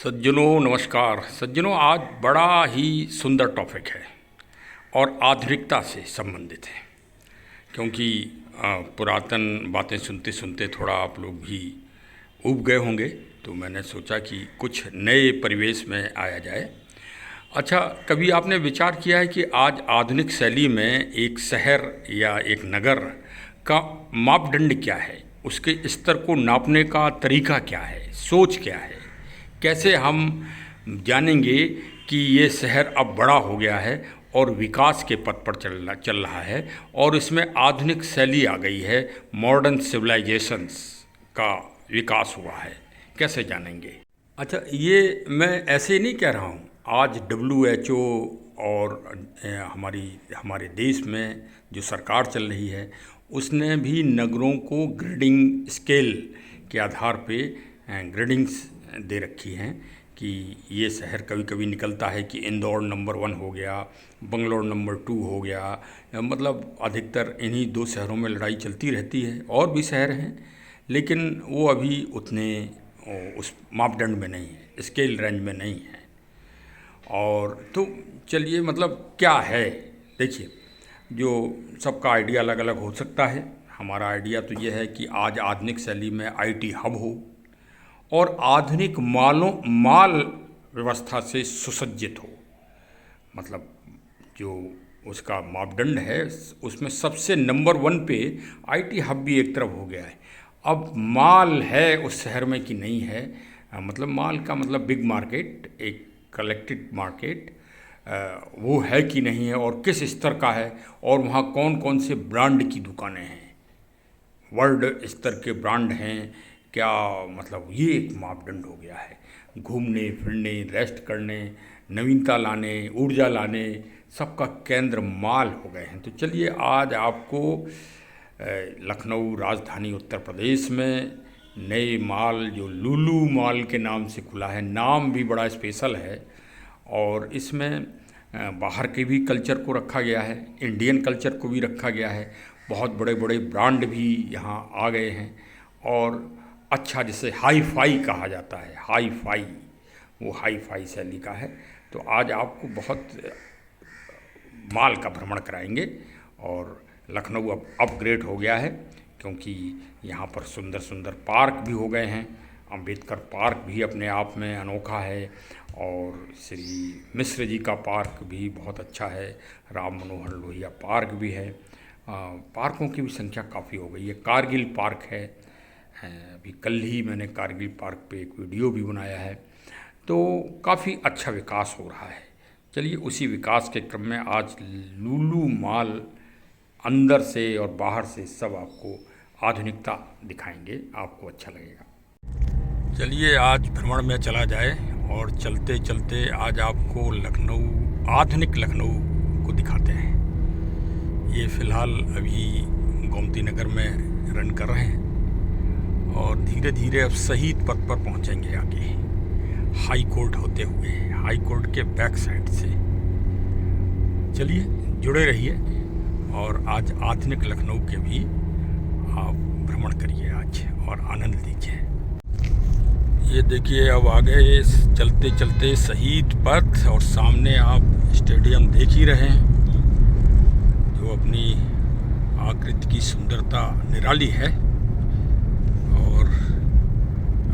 सज्जनों नमस्कार। सज्जनों, आज बड़ा ही सुंदर टॉपिक है और आधुनिकता से संबंधित है, क्योंकि पुरातन बातें सुनते सुनते थोड़ा आप लोग भी ऊब गए होंगे, तो मैंने सोचा कि कुछ नए परिवेश में आया जाए। अच्छा, कभी आपने विचार किया है कि आज आधुनिक शैली में एक शहर या एक नगर का मापदंड क्या है, उसके स्तर को नापने का तरीका क्या है, सोच क्या है? कैसे हम जानेंगे कि ये शहर अब बड़ा हो गया है और विकास के पथ पर चल रहा है और इसमें आधुनिक शैली आ गई है, मॉडर्न सिविलाइजेशंस का विकास हुआ है, कैसे जानेंगे? अच्छा, ये मैं ऐसे नहीं कह रहा हूँ। आज WHO और हमारे देश में जो सरकार चल रही है, उसने भी नगरों को ग्रेडिंग स्केल के आधार पे ग्रेडिंग्स दे रखी हैं कि ये शहर कभी कभी निकलता है कि इंदौर नंबर 1 हो गया, बंगलोर नंबर 2 हो गया। मतलब अधिकतर इन्हीं 2 शहरों में लड़ाई चलती रहती है, और भी शहर हैं लेकिन वो अभी उतने उस मापदंड में नहीं है, स्केल रेंज में नहीं है। और तो चलिए, मतलब क्या है, देखिए, जो सबका आइडिया अलग अलग हो सकता है। हमारा आइडिया तो ये है कि आज आधुनिक शैली में IT हब हो और आधुनिक माल व्यवस्था से सुसज्जित हो। मतलब जो उसका मापदंड है, उसमें सबसे नंबर 1 पे IT हब भी एक तरफ हो गया है। अब माल है उस शहर में कि नहीं है, मतलब माल का मतलब बिग मार्केट, एक कलेक्टेड मार्केट, वो है कि नहीं है और किस स्तर का है, और वहाँ कौन कौन से ब्रांड की दुकानें हैं, वर्ल्ड स्तर के ब्रांड हैं क्या, मतलब ये एक मापदंड हो गया है। घूमने फिरने, रेस्ट करने, नवीनता लाने, ऊर्जा लाने, सबका केंद्र माल हो गए हैं। तो चलिए, आज आपको लखनऊ राजधानी उत्तर प्रदेश में नए माल जो लुलु मॉल के नाम से खुला है, नाम भी बड़ा स्पेशल है, और इसमें बाहर के भी कल्चर को रखा गया है, इंडियन कल्चर को भी रखा गया है। बहुत बड़े बड़े ब्रांड भी यहाँ आ गए हैं, और अच्छा, जिसे हाई फाई कहा जाता है, हाई फाई, वो हाई फाई शैली का है। तो आज आपको बहुत माल का भ्रमण कराएंगे। और लखनऊ अब अपग्रेड हो गया है, क्योंकि यहाँ पर सुंदर सुंदर पार्क भी हो गए हैं। अंबेडकर पार्क भी अपने आप में अनोखा है, और श्री मिश्र जी का पार्क भी बहुत अच्छा है, राम मनोहर लोहिया पार्क भी है। पार्कों की भी संख्या काफ़ी हो गई है। कारगिल पार्क है, अभी कल ही मैंने कारगिल पार्क पे एक वीडियो भी बनाया है। तो काफ़ी अच्छा विकास हो रहा है। चलिए, उसी विकास के क्रम में आज लुलु मॉल अंदर से और बाहर से सब आपको आधुनिकता दिखाएंगे, आपको अच्छा लगेगा। चलिए, आज भ्रमण में चला जाए और चलते चलते आज आपको लखनऊ, आधुनिक लखनऊ को दिखाते हैं। ये फ़िलहाल अभी गोमती नगर में रन कर रहे हैं और धीरे धीरे अब शहीद पथ पर पहुंचेंगे आगे, हाई कोर्ट होते हुए, हाई कोर्ट के बैक साइड से। चलिए, जुड़े रहिए और आज आधुनिक लखनऊ के भी आप भ्रमण करिए आज और आनंद लीजिए। ये देखिए, अब आगे चलते चलते शहीद पथ, और सामने आप स्टेडियम देख ही रहे हैं, जो अपनी आकृति की सुंदरता निराली है। और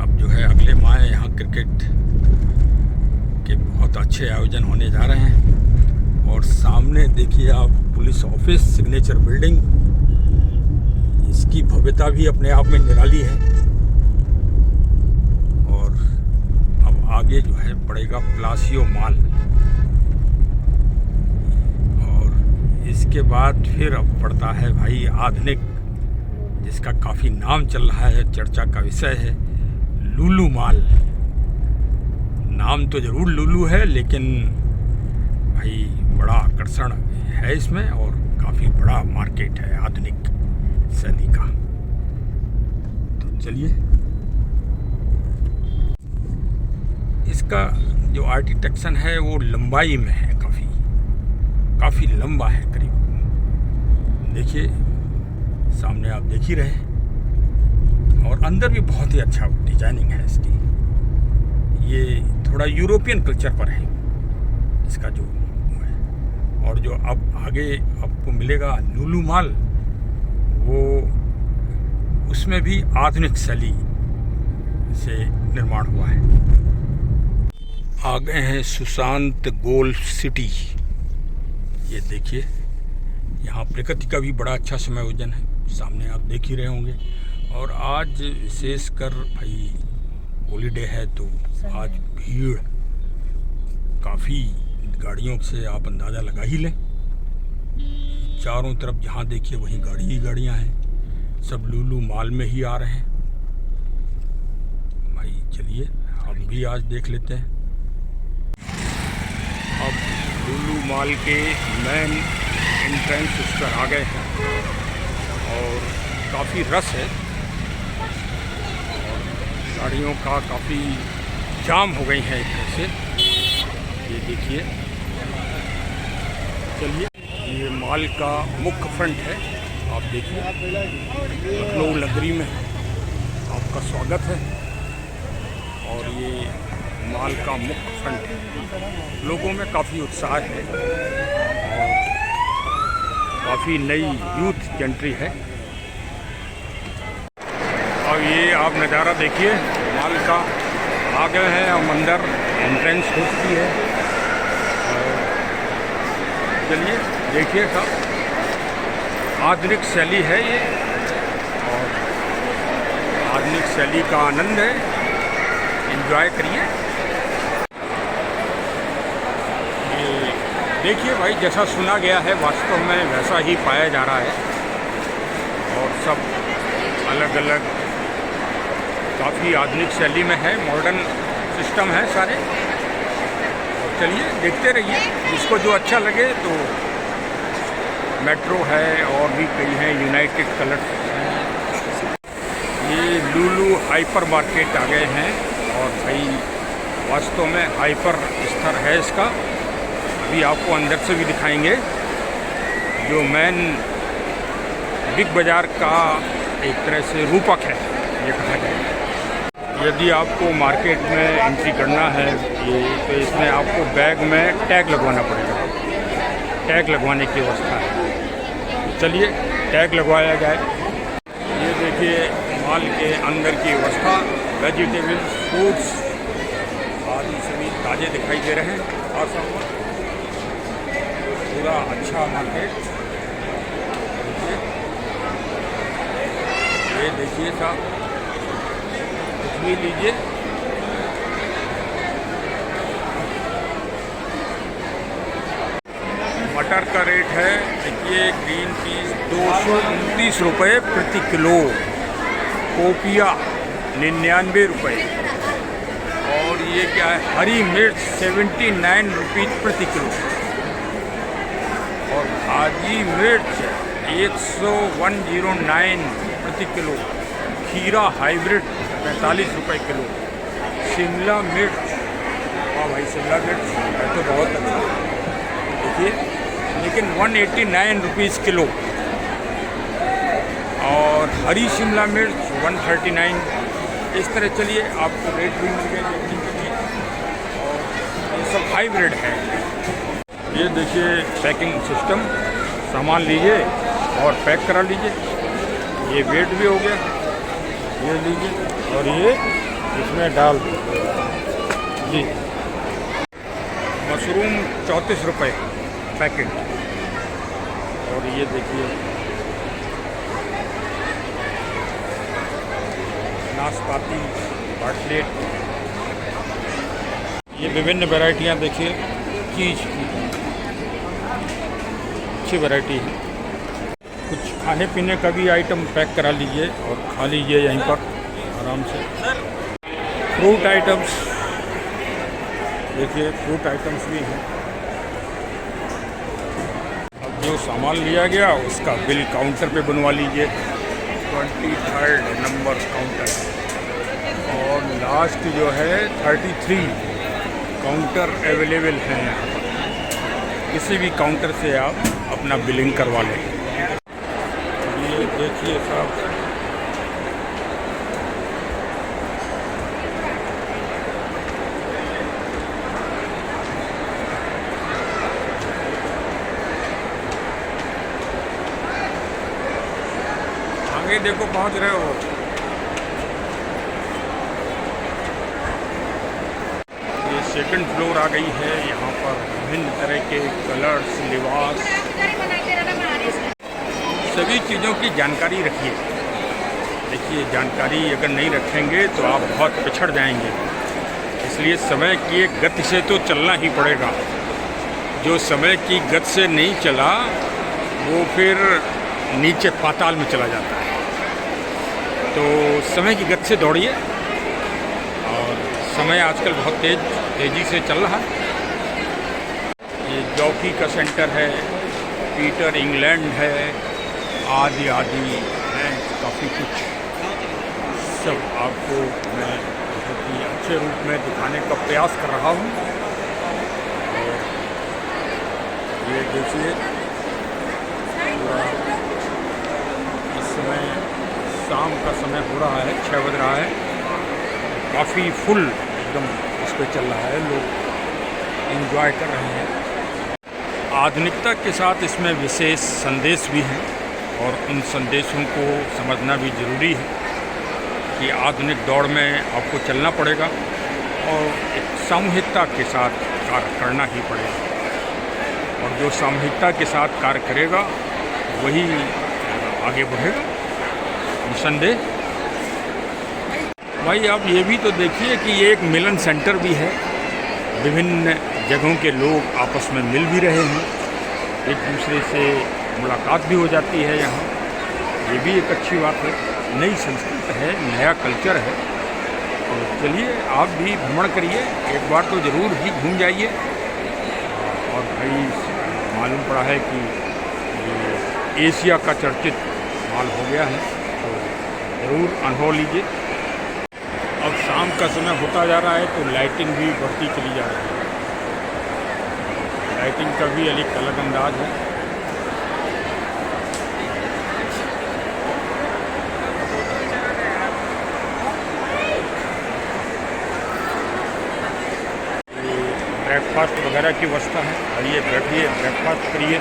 अब जो है अगले माह यहाँ क्रिकेट के बहुत अच्छे आयोजन होने जा रहे हैं। और सामने देखिए आप पुलिस ऑफिस, सिग्नेचर बिल्डिंग, इसकी भव्यता भी अपने आप में निराली है। और अब आगे जो है पड़ेगा प्लासियो मॉल, और इसके बाद फिर अब पड़ता है भाई आधुनिक, जिसका काफ़ी नाम चल रहा है, चर्चा का विषय है, लुलु मॉल। नाम तो ज़रूर लुलु है, लेकिन भाई बड़ा आकर्षण है इसमें, और काफ़ी बड़ा मार्केट है आधुनिक शैली का। तो चलिए, इसका जो आर्किटेक्चर है वो लंबाई में है, काफ़ी लंबा है, करीब। देखिए, सामने आप देख ही रहे हैं, और अंदर भी बहुत ही अच्छा डिजाइनिंग है इसकी। ये थोड़ा यूरोपियन कल्चर पर है इसका जो है। और जो अब आगे आपको मिलेगा लुलु मॉल, वो उसमें भी आधुनिक शैली से निर्माण हुआ है। आ गए हैं सुशांत गोल्फ सिटी। ये देखिए, यहाँ प्रकृति का भी बड़ा अच्छा समायोजन है, सामने आप देख ही रहे होंगे। और आज विशेषकर भाई हॉलीडे है तो आज भीड़ काफ़ी, गाड़ियों से आप अंदाज़ा लगा ही लें। चारों तरफ जहाँ देखिए वहीं गाड़ी ही गाड़ियाँ हैं, सब लुलु मॉल में ही आ रहे हैं। भाई चलिए हम भी आज देख लेते हैं। अब लुलु मॉल के मेन एंट्रेंस उस पर आ गए हैं और काफ़ी रश है और गाड़ियों का काफ़ी जाम हो गई है एक तरह से। ये देखिए, चलिए ये मॉल का मुख्य फ्रंट है, आप देखिए लखनऊ नगरी में आपका स्वागत है। और ये मॉल का मुख्य फ्रंट है, लोगों में काफ़ी उत्साह है और काफ़ी नई यूथ एंट्री है। और ये आप नज़ारा देखिए मॉल का, आ गए हैं हम अंदर, एंट्रेंस हो चुकी है। चलिए देखिए सब आधुनिक शैली है ये, और आधुनिक शैली का आनंद है, एंजॉय करिए। ये देखिए भाई, जैसा सुना गया है वास्तव में वैसा ही पाया जा रहा है और सब अलग अलग काफ़ी आधुनिक शैली में है, मॉडर्न सिस्टम है सारे। और चलिए देखते रहिए, जिसको जो अच्छा लगे। तो मेट्रो है और भी कई हैं, यूनाइटेड कलर्स हैं। ये लुलु हाइपर मार्केट आ गए हैं और भाई वास्तव में हाइपर स्तर है इसका। अभी आपको अंदर से भी दिखाएंगे, जो मेन बिग बाज़ार का एक तरह से रूपक है ये कहा जाए। यदि आपको मार्केट में एंट्री करना है ये, तो इसमें आपको बैग में टैग लगवाना पड़ेगा, टैग लगवाने की व्यवस्था है। चलिए टैग लगवाया जाए। ये देखिए मॉल के अंदर की व्यवस्था, वेजिटेबल्स, फ्रूट्स आदि सभी ताज़े दिखाई दे रहे हैं और सब पूरा अच्छा मार्केट। ये देखिए साहब, कुछ भी लीजिए। मटर का रेट है देखिए, ग्रीन पीस 229 रुपये प्रति किलो, कोपिया 99 रुपये, और ये क्या है, हरी मिर्च 79 रुपीज़ प्रति किलो, और भाजी मिर्च 109 प्रति किलो, खीरा हाइब्रिड 45 रुपये किलो, शिमला मिर्च, हाँ भाई शिमला मिर्च है तो बहुत अच्छा देखिए, लेकिन 189 रुपीज़ किलो, और हरी शिमला मिर्च 139। इस तरह चलिए आपको रेट भी मिल गए देखने के लिए, और ये सब हाइब्रिड है। ये देखिए पैकिंग सिस्टम, सामान लीजिए और पैक करा लीजिए। ये वेट भी हो गया, ये लीजिए और ये इसमें डाल जी। मशरूम 34 रुपये पैकेट, और ये देखिए नाशपाती कटलेट, ये विभिन्न वैरायटियाँ देखिए चीज़ की, अच्छी वैरायटी है। कुछ खाने पीने का भी आइटम पैक करा लीजिए और खा लीजिए यहीं पर आराम से। फ्रूट आइटम्स देखिए, फ्रूट आइटम्स भी हैं। अब जो सामान लिया गया उसका बिल काउंटर पे बनवा लीजिए, 23rd नंबर काउंटर, और लास्ट जो है 33 काउंटर अवेलेबल हैं यहाँ पर। किसी भी काउंटर से आप अपना बिलिंग करवा लें। ये देखिए साहब, आगे देखो पहुंच रहे हो। ये सेकंड फ्लोर आ गई है। यहाँ पर विभिन्न तरह के कलर्स, लिबास, सभी चीज़ों की जानकारी रखिए। देखिए, जानकारी अगर नहीं रखेंगे तो आप बहुत पिछड़ जाएंगे। इसलिए समय की एक गति से तो चलना ही पड़ेगा। जो समय की गति से नहीं चला वो फिर नीचे पाताल में चला जाता है। तो समय की गति से दौड़िए। और समय आजकल बहुत तेज़ी से चल रहा है। ये जॉकी का सेंटर है, पीटर इंग्लैंड है, आदि आदि है, काफ़ी कुछ सब आपको मैं बहुत ही अच्छे रूप में दिखाने का प्रयास कर रहा हूँ। और ये देखिए, इस समय शाम का समय हो रहा है, 6 बज रहा है। काफ़ी फुल एकदम इस पर चल रहा है, लोग एंजॉय कर रहे हैं। आधुनिकता के साथ इसमें विशेष संदेश भी हैं और उन संदेशों को समझना भी ज़रूरी है कि आधुनिक दौड़ में आपको चलना पड़ेगा और एक सामूहिकता के साथ कार्य करना ही पड़ेगा। और जो सामूहिकता के साथ कार्य करेगा वही आगे बढ़ेगा, निसंदेह। भाई आप ये भी तो देखिए कि ये एक मिलन सेंटर भी है। विभिन्न जगहों के लोग आपस में मिल भी रहे हैं, एक दूसरे से मुलाकात भी हो जाती है यहाँ। ये भी एक अच्छी बात है। नई संस्कृति है, नया कल्चर है। तो चलिए आप भी भ्रमण करिए, एक बार तो ज़रूर ही घूम जाइए। और भाई मालूम पड़ा है कि ये एशिया का चर्चित माल हो गया है, तो ज़रूर अनुभव लीजिए। अब शाम का समय होता जा रहा है तो लाइटिंग भी बढ़ती चली जा रही है। लाइटिंग का भी एक अलग अंदाज है। ब्रेकफास्ट वगैरह की व्यवस्था है। आइए बैठिए, ब्रेकफास्ट करिए।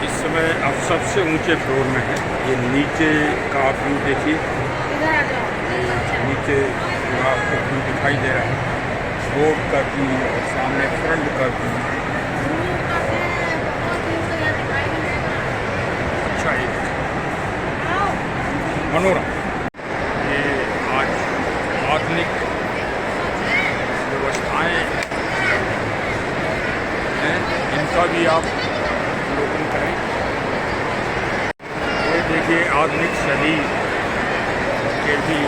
इस समय आप सबसे ऊंचे फ्लोर में है। ये नीचे का व्यू देखिए, नीचे आपको व्यू दिखाई दे रहा है, रोड का व्यू और सामने फ्रंट का व्यू। अच्छा, एक मनोरम। ये आज आधुनिक व्यवस्थाएं हैं, इनका भी आप अवलोकन करें। ये देखिए, आधुनिक शैली के भी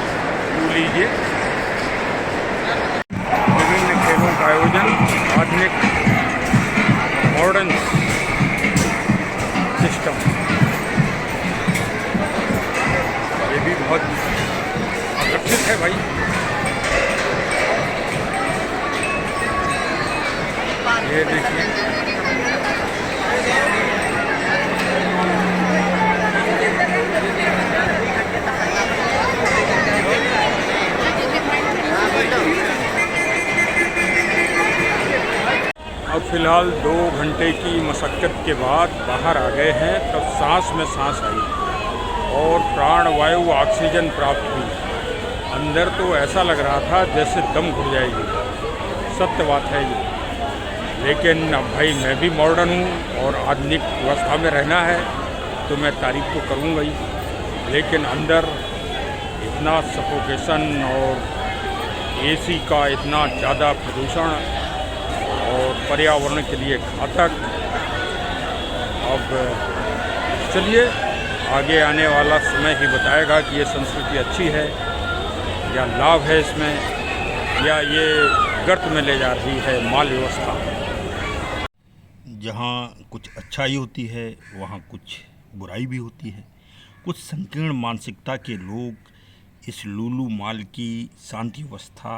व्यू लीजिए। विभिन्न खेलों का आयोजन, आधुनिक मॉडर्न सिस्टम, ये भी बहुत आकर्षित है भाई। ये देखिए, अब फ़िलहाल 2 घंटे की मशक्क़त के बाद बाहर आ गए हैं, तब सांस में सांस आई और प्राणवायु ऑक्सीजन प्राप्त हुई। अंदर तो ऐसा लग रहा था जैसे दम घुट जाएगी। सत्य बात है ये। लेकिन अब भाई मैं भी मॉडर्न हूँ और आधुनिक व्यवस्था में रहना है तो मैं तारीफ तो करूँगा ही, लेकिन अंदर इतना सफोकेशन और एसी का इतना ज़्यादा प्रदूषण और पर्यावरण के लिए घातक। अब चलिए, आगे आने वाला समय ही बताएगा कि ये संस्कृति अच्छी है या लाभ है इसमें, या ये गर्त में ले जा रही है माल व्यवस्था। जहाँ कुछ अच्छाई होती है वहाँ कुछ बुराई भी होती है। कुछ संकीर्ण मानसिकता के लोग इस लूलू माल की शांति व्यवस्था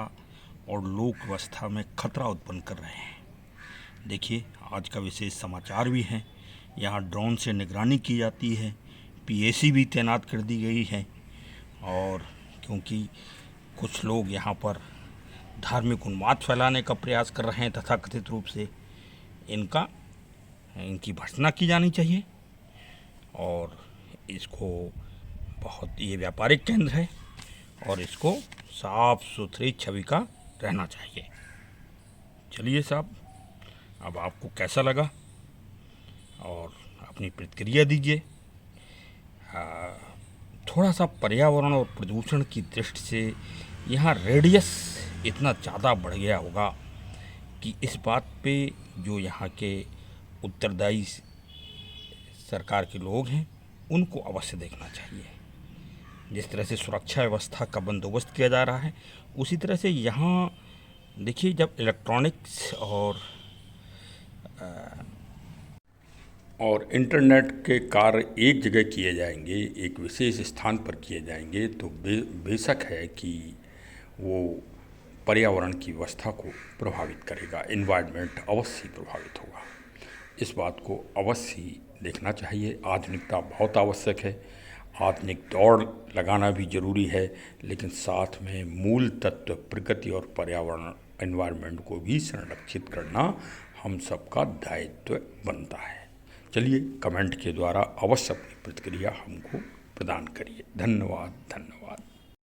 और लोक व्यवस्था में खतरा उत्पन्न कर रहे हैं। देखिए, आज का विशेष समाचार भी है। यहाँ ड्रोन से निगरानी की जाती है, पीएसी भी तैनात कर दी गई है। और क्योंकि कुछ लोग यहाँ पर धार्मिक उन्माद फैलाने का प्रयास कर रहे हैं, तथाकथित रूप से इनकी भर्त्सना की जानी चाहिए और इसको बहुत, ये व्यापारिक केंद्र है और इसको साफ सुथरी छवि का रहना चाहिए। चलिए साहब, अब आपको कैसा लगा और अपनी प्रतिक्रिया दीजिए। थोड़ा सा पर्यावरण और प्रदूषण की दृष्टि से यहाँ रेडियस इतना ज़्यादा बढ़ गया होगा कि इस बात पे जो यहाँ के उत्तरदायी सरकार के लोग हैं उनको अवश्य देखना चाहिए। जिस तरह से सुरक्षा व्यवस्था का बंदोबस्त किया जा रहा है, उसी तरह से यहाँ देखिए, जब इलेक्ट्रॉनिक्स और इंटरनेट के कार्य एक जगह किए जाएंगे, एक विशेष स्थान पर किए जाएंगे, तो बेशक है कि वो पर्यावरण की व्यवस्था को प्रभावित करेगा, इन्वायरमेंट अवश्य प्रभावित होगा। इस बात को अवश्य देखना चाहिए। आधुनिकता बहुत आवश्यक है, आधुनिक दौड़ लगाना भी जरूरी है, लेकिन साथ में मूल तत्व प्रकृति और पर्यावरण, इन्वायरमेंट को भी संरक्षित करना हम सबका दायित्व बनता है। चलिए, कमेंट के द्वारा अवश्य अपनी प्रतिक्रिया हमको प्रदान करिए। धन्यवाद, धन्यवाद।